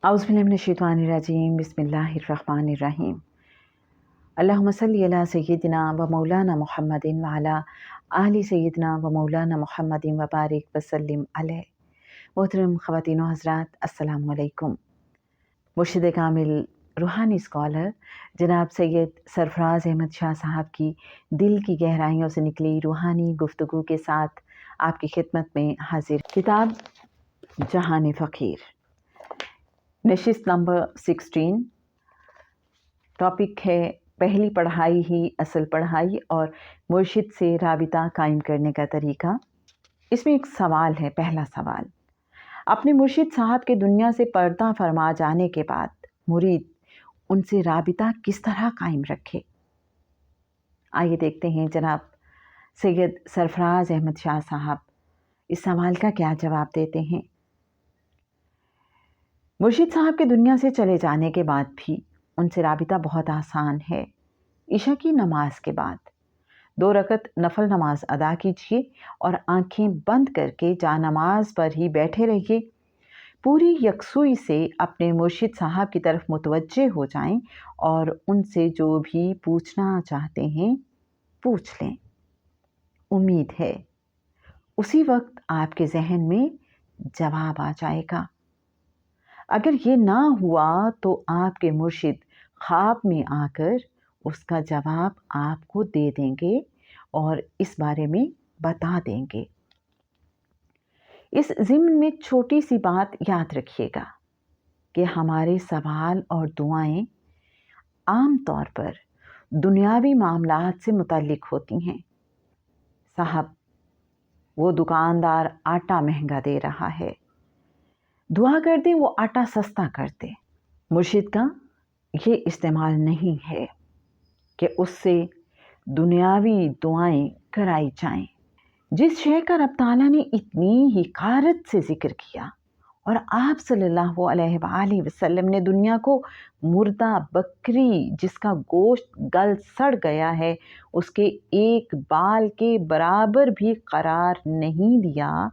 औज़ुबिल्लाहि मिनश्शैतानिर्रजीम बिस्मिल्लाहिर्रहमानिर्रहीम। अल्लाहुम्मा सल्लि अला सय्यिदिना व मौलाना मुहम्मदिन व अला आलि सय्यिदिना व मौलाना मुहम्मदिन व बारिक व सल्लिम अलैहि। मोहतरम ख़वातीन व हज़रात, अस्सलामु अलैकुम। मुर्शिद कामिल रूहानी स्कॉलर जनाब सैयद सरफराज अहमद शाह साहब की दिल की गहराइयों से निकली रूहानी गुफ्तगू के साथ आपकी खिदमत में हाजिर। किताब जहान फ़कीर, नशिस्त नंबर 16। टॉपिक है पहली पढ़ाई ही असल पढ़ाई और मुर्शिद से राबिता कायम करने का तरीका। इसमें एक सवाल है, पहला सवाल, अपने मुर्शिद साहब के दुनिया से पर्दा फरमा जाने के बाद मुरीद उनसे राबिता किस तरह कायम रखे। आइए देखते हैं जनाब सैयद सरफराज अहमद शाह साहब इस सवाल का क्या जवाब देते हैं। मुर्शिद साहब के दुनिया से चले जाने के बाद भी उनसे राबिता बहुत आसान है। इशा की नमाज के बाद 2 रकत नफल नमाज अदा कीजिए और आंखें बंद करके जानमाज पर ही बैठे रहिए। पूरी यकसुई से अपने मुर्शिद साहब की तरफ मुतवज्जे हो जाएं और उनसे जो भी पूछना चाहते हैं पूछ लें। उम्मीद है उसी वक्त आपके जहन में जवाब आ जाएगा। अगर ये ना हुआ तो आपके मुर्शिद ख्वाब में आकर उसका जवाब आपको दे देंगे और इस बारे में बता देंगे। इस ज़िम्न में छोटी सी बात याद रखिएगा कि हमारे सवाल और दुआएं आम तौर पर दुनियावी मामलात से मुताल्लिक होती हैं। साहब, वो दुकानदार आटा महंगा दे रहा है, दुआ कर दें वो आटा सस्ता कर दे। मुर्शिद का ये इस्तेमाल नहीं है कि उससे दुनियावी दुआएं कराई जाएं। जिस शय का रब ताला ने इतनी हिकारत से जिक्र किया और आप सल्लल्लाहु अलैहि वसल्लम ने दुनिया को मुर्दा बकरी जिसका गोश्त गल सड़ गया है उसके एक बाल के बराबर भी करार नहीं दिया।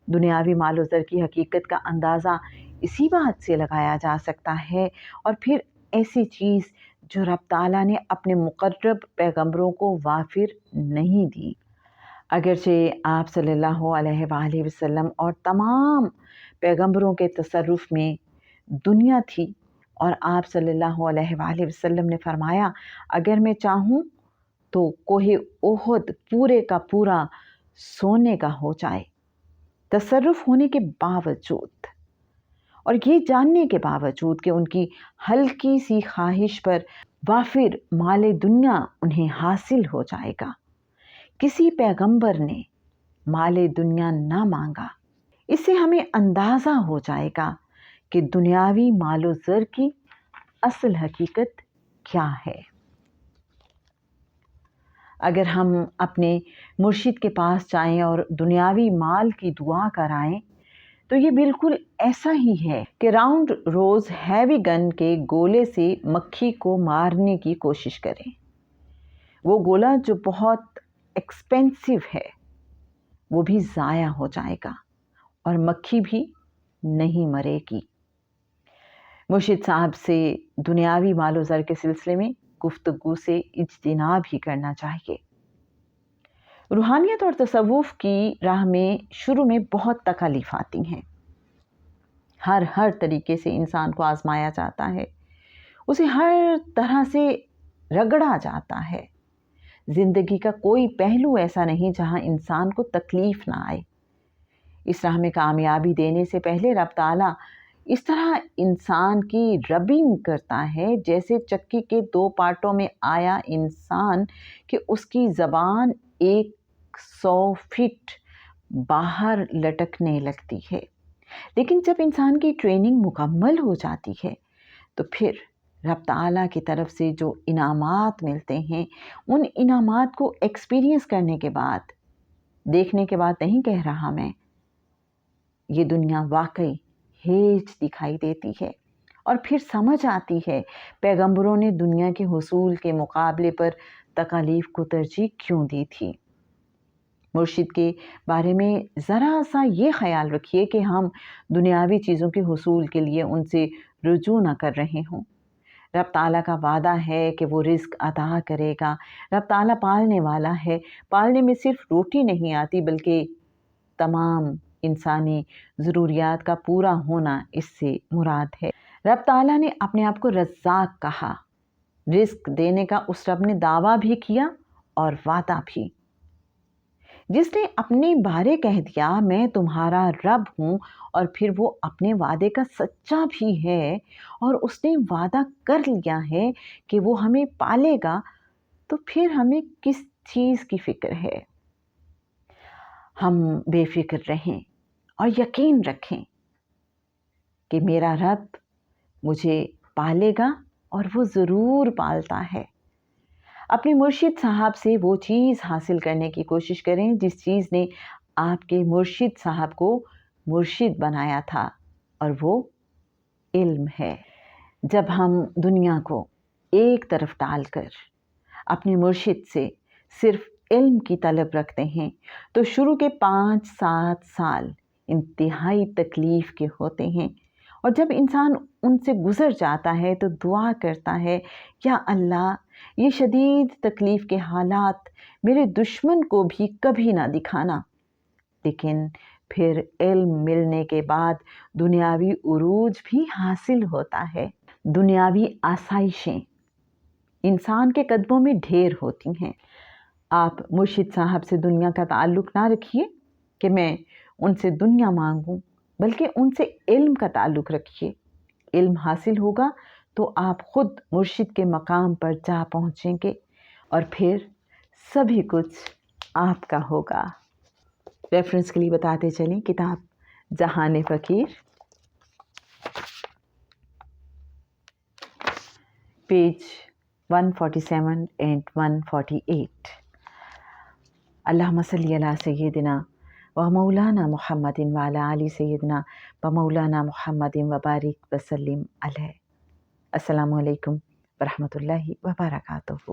दुनियावी मालो ज़र की हकीकत का अंदाज़ा इसी बात से लगाया जा सकता है। और फिर ऐसी चीज़ जो रब ताला ने अपने मुक़र्रब पैगंबरों को वाफिर नहीं दी। अगरचे आप सल्लल्लाहु अलैहि वसल्लम और तमाम पैगंबरों के तसर्रुफ़ में दुनिया थी और आप सल्लल्लाहु अलैहि वसल्लम ने फरमाया, अगर मैं चाहूँ तो कोहे ओहद पूरे का पूरा सोने का हो जाए। तसर्रुफ़ होने के बावजूद और ये जानने के बावजूद कि उनकी हल्की सी ख्वाहिश पर वाफिर माले दुनिया उन्हें हासिल हो जाएगा, किसी पैगंबर ने माले दुनिया ना मांगा। इससे हमें अंदाज़ा हो जाएगा कि दुनियावी मालो ज़र की असल हकीकत क्या है। अगर हम अपने मुर्शिद के पास जाएं और दुनियावी माल की दुआ कराएं तो ये बिल्कुल ऐसा ही है कि राउंड रोज़ हैवी गन के गोले से मक्खी को मारने की कोशिश करें। वो गोला जो बहुत एक्सपेंसिव है वो भी ज़ाया हो जाएगा और मक्खी भी नहीं मरेगी। मुर्शिद साहब से दुनियावी मालो ज़र के सिलसिले में गुफ्तगू से इज्तिनाब ही करना चाहिए। रूहानियत और तसव्वुफ़ की राह में शुरू में बहुत तकालीफ आती हैं। हर तरीके से इंसान को आजमाया जाता है, उसे हर तरह से रगड़ा जाता है। ज़िंदगी का कोई पहलू ऐसा नहीं जहां इंसान को तकलीफ़ ना आए। इस राह में कामयाबी देने से पहले रब ताला इस तरह इंसान की रबिंग करता है जैसे चक्की के 2 पार्टों में आया इंसान कि उसकी ज़बान 100 फीट बाहर लटकने लगती है। लेकिन जब इंसान की ट्रेनिंग मुकम्मल हो जाती है तो फिर रब ताला की तरफ से जो इनामात मिलते हैं उन इनामात को एक्सपीरियंस करने के बाद, देखने के बाद नहीं कह रहा मैं, ये दुनिया वाकई हेज दिखाई देती है और फिर समझ आती है पैगंबरों ने दुनिया के हुसूल के मुकाबले पर तकालीफ को तरजीह क्यों दी थी। مرشد کے بارے میں ذرا سا یہ خیال رکھیے کہ ہم دنیاوی چیزوں کے حصول کے لیے ان سے رجوع نہ کر رہے ہوں۔ رب تعالیٰ کا وعدہ ہے کہ وہ رزق عطا کرے گا۔ رب تعالیٰ پالنے والا ہے۔ پالنے میں صرف روٹی نہیں آتی بلکہ تمام انسانی ضروریات کا پورا ہونا اس سے مراد ہے۔ رب تعالیٰ نے اپنے آپ کو رزاق کہا۔ رزق دینے کا اس رب نے دعویٰ بھی کیا اور وعدہ بھی۔ جس نے اپنے بارے کہہ دیا میں تمہارا رب ہوں، اور پھر وہ اپنے وعدے کا سچا بھی ہے اور اس نے وعدہ کر لیا ہے کہ وہ ہمیں پالے گا، تو پھر ہمیں کس چیز کی فکر ہے؟ ہم بے فکر رہیں اور یقین رکھیں کہ میرا رب مجھے پالے گا اور وہ ضرور پالتا ہے۔ اپنے مرشد صاحب سے وہ چیز حاصل کرنے کی کوشش کریں جس چیز نے آپ کے مرشد صاحب کو مرشد بنایا تھا، اور وہ علم ہے۔ جب ہم دنیا کو ایک طرف ڈال کر اپنے مرشد سے صرف علم کی طلب رکھتے ہیں تو شروع کے 5-7 سال انتہائی تکلیف کے ہوتے ہیں، اور جب انسان ان سے گزر جاتا ہے تو دعا کرتا ہے، یا اللہ یہ شدید تکلیف کے حالات میرے دشمن کو بھی کبھی نہ دکھانا۔ لیکن پھر علم ملنے کے بعد دنیاوی عروج بھی حاصل ہوتا ہے۔ دنیاوی آسائشیں انسان کے قدموں میں ڈھیر ہوتی ہیں۔ آپ مرشد صاحب سے دنیا کا تعلق نہ رکھیے کہ میں ان سے دنیا مانگوں، بلکہ ان سے علم کا تعلق رکھیے۔ علم حاصل ہوگا تو آپ خود مرشد کے مقام پر جا پہنچیں گے، اور پھر سبھی کچھ آپ کا ہوگا۔ ریفرنس کے لیے بتاتے چلیں، کتاب جہان فقیر، پیج 147 and 148۔ اللہم صلی علی سیدنا و مولانا محمد وعلی آل سیدنا و مولانا محمد وبارک وسلم علیہ۔ السلام علیکم ورحمۃ اللہ وبرکاتہ۔